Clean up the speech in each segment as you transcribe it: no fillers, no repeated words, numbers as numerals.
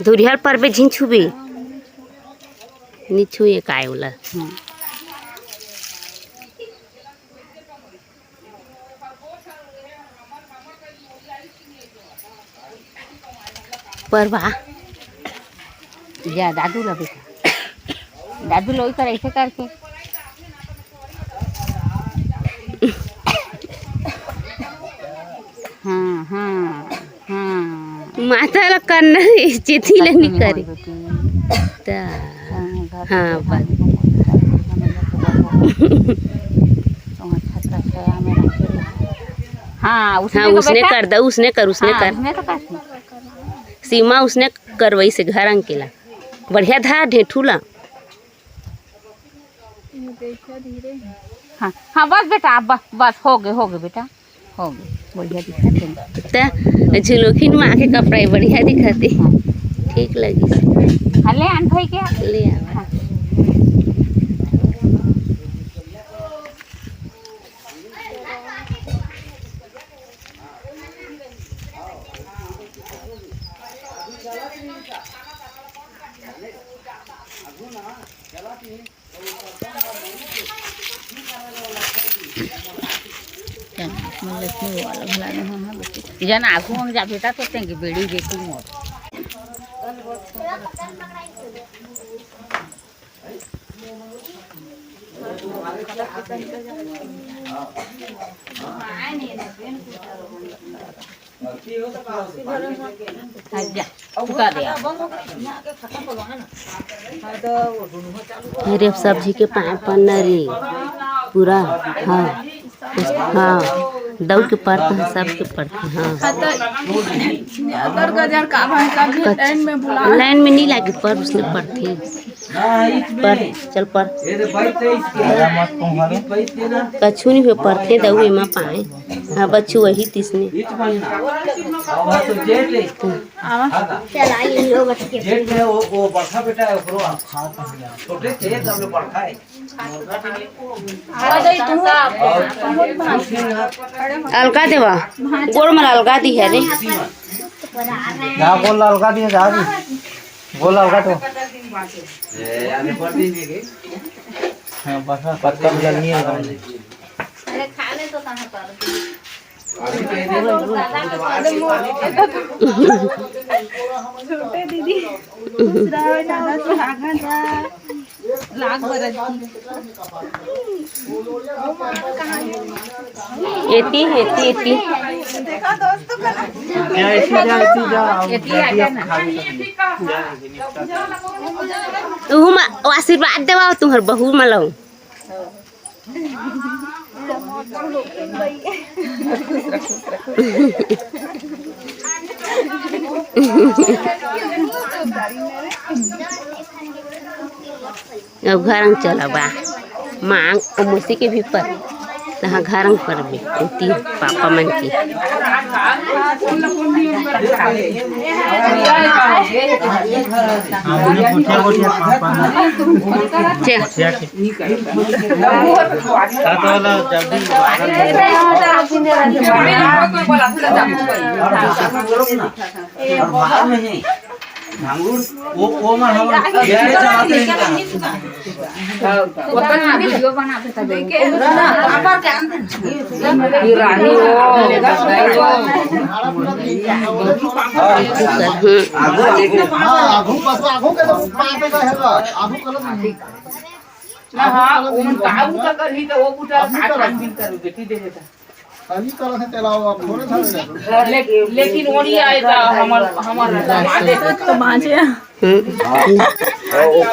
धुरिहर पर बे झिंछू बे निछू ये काय वाला परवा जा दादू ला बेटा दादू लोई कर ऐसे करके हाँ हाँ हाँ माता ला करना चिथी ले नहीं करी ता हाँ बात हाँ उसने कर दा उसने कर सीमा उसने करवई से घर अंकेला बढ़िया था ढेठूला हाँ हाँ बस बेटा बस बस हो गए बेटा हो गए बढ़िया दिखते झुलुखिन माँ के कपड़े बढ़िया दिखते ठीक लगी हाँ ले आन भाई क्या ले आवा जन आगू हम जा बेटा तो तेंगे बेड़ी देखी मोर अरे सब्जी के पाए पन्ना रे पूरा हाँ हाँ दौड़ के पड़ते हैं सबके पड़ते हाँ लाइन में नहीं लगी पर उसने पड़ते पर चल पर कछु नहीं पड़ते दऊ एमा पाए हाँ बच्चू वही तीसने अलगा देवा गोड़ में अलगा दी है रे गोल अलगा दी जा गोल अलगा तो बस पत्ता जल्दी है अरे खा ले तो कहां पर छोटे दीदी लाख बरस एती देखा दोस्तों तुम आशीर्वाद देवा तुम्हार बहू मलऊ अब घर चला बा मांग मुसी के भी पर तहाँ घर पर भी पापा मन की वो मार हम ओतना वीडियो बनाते त देखे पापा के ये रानी आगू बस आगू के तो पापे का है आगू कलम ना हां उन काबू का करही तो वो बुटा खान बिन कर बेटी दे देता अभी कल से चलाओ थोड़े था लेकिन ओड़ी आएगा हमर मादे तो बाजे ओ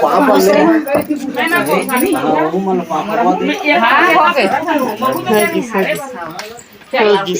पापा ले ना वो मन पापा दे हां हो गए होगी